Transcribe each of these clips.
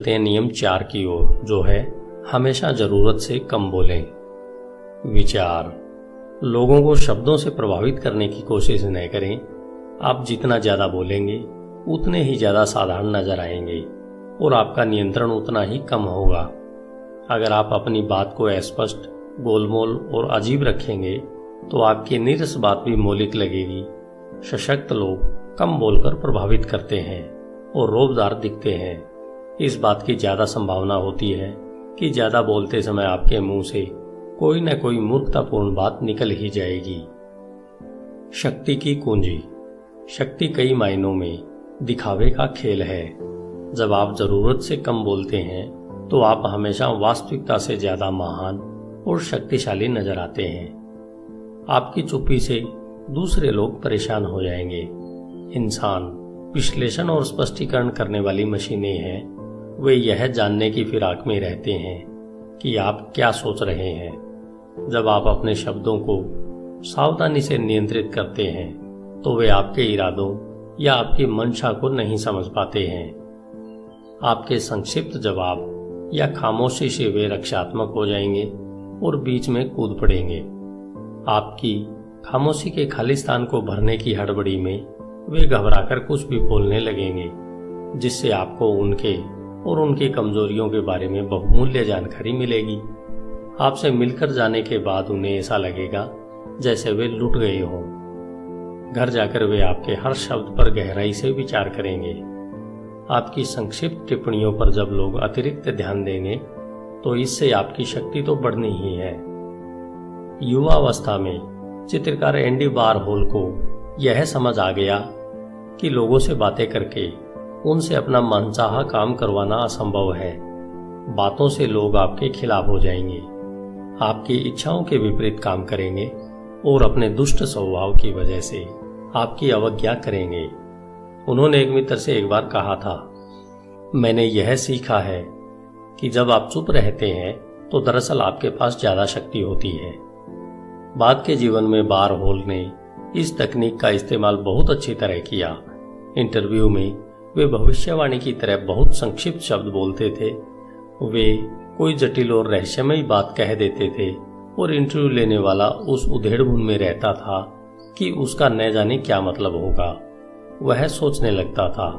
चलते हैं नियम 4 की ओर, जो है हमेशा जरूरत से कम बोलें। विचार: लोगों को शब्दों से प्रभावित करने की कोशिश न करें। आप जितना ज्यादा बोलेंगे उतने ही ज्यादा साधारण नजर आएंगे और आपका नियंत्रण उतना ही कम होगा। अगर आप अपनी बात को अस्पष्ट, गोलमोल और अजीब रखेंगे तो आपकी नीरस बात भी मौलिक लगेगी। सशक्त लोग कम बोलकर प्रभावित करते हैं और रौबदार दिखते हैं। इस बात की ज्यादा संभावना होती है कि ज्यादा बोलते समय आपके मुंह से कोई न कोई मूर्खतापूर्ण बात निकल ही जाएगी। शक्ति की कुंजी: शक्ति कई मायनों में दिखावे का खेल है। जब आप जरूरत से कम बोलते हैं तो आप हमेशा वास्तविकता से ज्यादा महान और शक्तिशाली नजर आते हैं। आपकी चुप्पी से दूसरे लोग परेशान हो जाएंगे। इंसान विश्लेषण और स्पष्टीकरण करने वाली मशीनें हैं। वे यह जानने की फिराक में रहते हैं कि आप क्या सोच रहे हैं। जब आप अपने शब्दों को सावधानी से नियंत्रित करते हैं तो वे आपके इरादों या आपकी मंशा को नहीं समझ पाते हैं। आपके संक्षिप्त जवाब या खामोशी से वे रक्षात्मक हो जाएंगे और बीच में कूद पड़ेंगे। आपकी खामोशी के खालिस्तान को भरने की हड़बड़ी में वे घबराकर कुछ भी बोलने लगेंगे, जिससे आपको उनके और उनकी कमजोरियों के बारे में बहुमूल्य जानकारी मिलेगी। आपसे मिलकर जाने के बाद उन्हें ऐसा लगेगा जैसे वे लुट गए हों। घर जाकर वे आपके हर शब्द पर गहराई से विचार करेंगे। आपकी संक्षिप्त टिप्पणियों पर जब लोग अतिरिक्त ध्यान देंगे तो इससे आपकी शक्ति तो बढ़नी ही है। युवावस्था में चित्रकार एंडी वारहोल को यह समझ आ गया कि लोगों से बातें करके उनसे अपना मनचाहा काम करवाना असंभव है। बातों से लोग आपके खिलाफ हो जाएंगे, आपकी इच्छाओं के विपरीत काम करेंगे और अपने दुष्ट स्वभाव की वजह से आपकी अवज्ञा करेंगे। उन्होंने एक मित्र से एक बार कहा था, मैंने यह सीखा है कि जब आप चुप रहते हैं तो दरअसल आपके पास ज्यादा शक्ति होती है। बाद के जीवन में वारहोल ने इस तकनीक का इस्तेमाल बहुत अच्छी तरह किया। इंटरव्यू में वे भविष्यवाणी की तरह बहुत संक्षिप्त शब्द बोलते थे। वे कोई जटिल और रहस्यमयी बात कह देते थे और इंटरव्यू लेने वाला उस उधेड़बुन में रहता था कि उसका न जाने क्या मतलब होगा। वह सोचने लगता था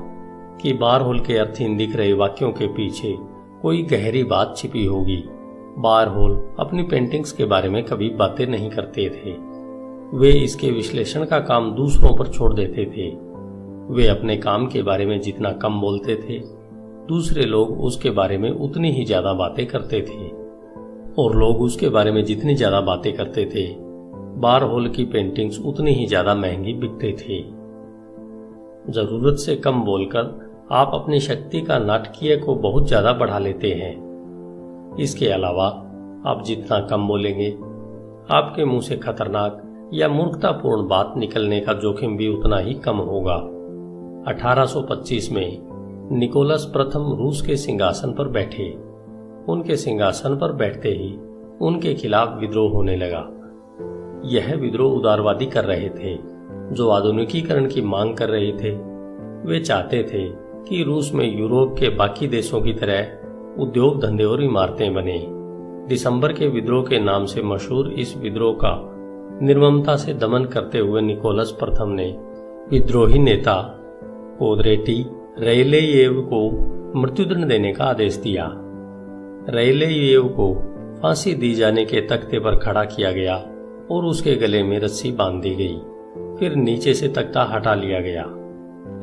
कि वारहोल के अर्थहीन दिख रहे वाक्यों के पीछे कोई गहरी बात छिपी होगी। वारहोल अपनी पेंटिंग्स के बारे में कभी बातें नहीं करते थे। वे इसके विश्लेषण का काम दूसरों पर छोड़ देते थे। वे अपने काम के बारे में जितना कम बोलते थे, दूसरे लोग उसके बारे में उतनी ही ज्यादा बातें करते थे, और लोग उसके बारे में जितनी ज्यादा बातें करते थे, वारहोल की पेंटिंग्स उतनी ही ज्यादा महंगी बिकते थे। जरूरत से कम बोलकर आप अपनी शक्ति का नाटकीय को बहुत ज्यादा बढ़ा लेते हैं। इसके अलावा आप जितना कम बोलेंगे, आपके मुंह से खतरनाक या मूर्खतापूर्ण बात निकलने का जोखिम भी उतना ही कम होगा। 1825 में निकोलस प्रथम रूस के सिंहासन पर बैठे। उनके सिंहासन पर बैठते ही उनके खिलाफ विद्रोह होने लगा। यह विद्रोह उदारवादी कर रहे थे, जो आधुनिकीकरण की मांग कर रहे थे। वे चाहते थे कि रूस में यूरोप के बाकी देशों की तरह उद्योग धंधे और इमारतें बने। दिसंबर के विद्रोह के नाम से मशहूर इस विद्रोह का निर्ममता से दमन करते हुए निकोलस प्रथम ने विद्रोही नेता कोदरेटी रेलेयेव को मृत्युदंड देने का आदेश दिया। रेलेयेव को फांसी दी जाने के तख्ते पर खड़ा किया गया और उसके गले में रस्सी बांध दी गई। फिर नीचे से तख्ता हटा लिया गया,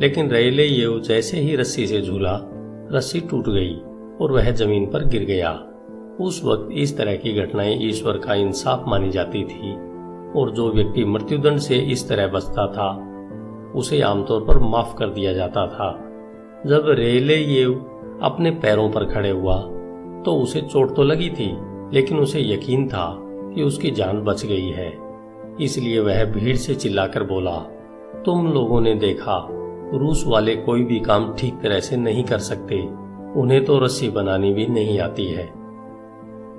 लेकिन रेलेयेव जैसे ही रस्सी से झूला, रस्सी टूट गई और वह जमीन पर गिर गया। उस वक्त इस तरह की घटनाएं ईश्वर का इंसाफ मानी जाती थी, और जो व्यक्ति मृत्युदंड से इस तरह बचता था उसे आमतौर पर माफ कर दिया जाता था। जब रेलेयेव अपने पैरों पर खड़े हुआ तो उसे चोट तो लगी थी, लेकिन उसे यकीन था कि उसकी जान बच गई है। इसलिए वह भीड़ से चिल्लाकर बोला, तुम लोगों ने देखा, रूस वाले कोई भी काम ठीक तरह से नहीं कर सकते। उन्हें तो रस्सी बनानी भी नहीं आती है।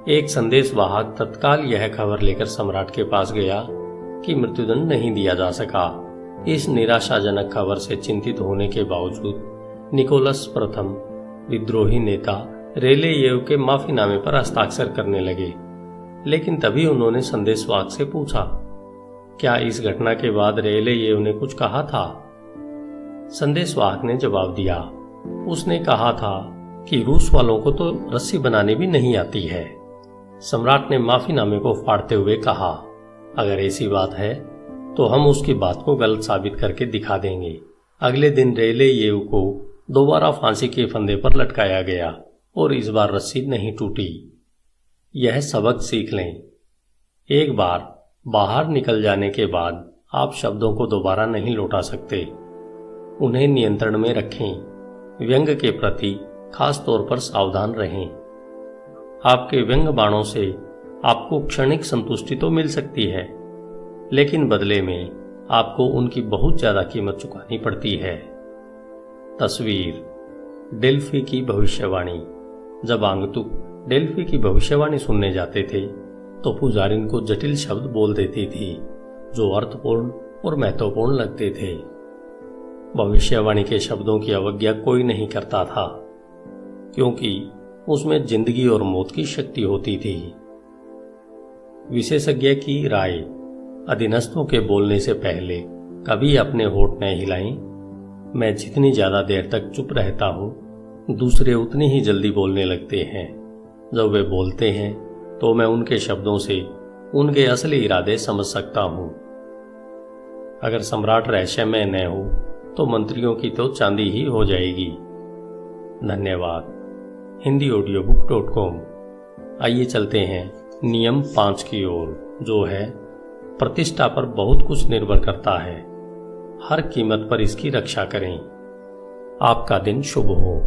एक संदेशवाहक तत्काल यह खबर लेकर सम्राट के पास गया कि मृत्युदंड नहीं दिया जा सका। इस निराशाजनक खबर से चिंतित होने के बावजूद निकोलस प्रथम विद्रोही नेता रेलेयेव के माफीनामे पर हस्ताक्षर करने लगे, लेकिन तभी उन्होंने संदेशवाहक से पूछा, क्या इस घटना के बाद रेलेयेव ने कुछ कहा था? संदेशवाहक ने जवाब दिया, उसने कहा था कि रूस वालों को तो रस्सी बनाने भी नहीं आती है। सम्राट ने माफीनामे को फाड़ते हुए कहा, अगर ऐसी बात है तो हम उसकी बात को गलत साबित करके दिखा देंगे। अगले दिन रेलेयेव को दोबारा फांसी के फंदे पर लटकाया गया और इस बार रस्सी नहीं टूटी। यह सबक सीख लें, एक बार बाहर निकल जाने के बाद आप शब्दों को दोबारा नहीं लौटा सकते। उन्हें नियंत्रण में रखें। व्यंग के प्रति खास तौर पर सावधान रहें। आपके व्यंग बाणों से आपको क्षणिक संतुष्टि तो मिल सकती है, लेकिन बदले में आपको उनकी बहुत ज्यादा कीमत चुकानी पड़ती है। तस्वीर, डेल्फी की भविष्यवाणी। जब आगंतुक डेल्फी की भविष्यवाणी सुनने जाते थे तो पुजारिन को जटिल शब्द बोल देती थी जो अर्थपूर्ण और महत्वपूर्ण लगते थे। भविष्यवाणी के शब्दों की अवज्ञा कोई नहीं करता था, क्योंकि उसमें जिंदगी और मौत की शक्ति होती थी। विशेषज्ञ की राय, अधीनस्थों के बोलने से पहले कभी अपने होंठ न हिलाएं। मैं जितनी ज्यादा देर तक चुप रहता हूं, दूसरे उतनी ही जल्दी बोलने लगते हैं। जब वे बोलते हैं तो मैं उनके शब्दों से उनके असली इरादे समझ सकता हूं। अगर सम्राट रहस्यमय न हो तो मंत्रियों की तो चांदी ही हो जाएगी। धन्यवाद। hindiaudiobook.com। आइए चलते हैं नियम 5 की ओर, जो है प्रतिष्ठा पर बहुत कुछ निर्भर करता है। हर कीमत पर इसकी रक्षा करें। आपका दिन शुभ हो।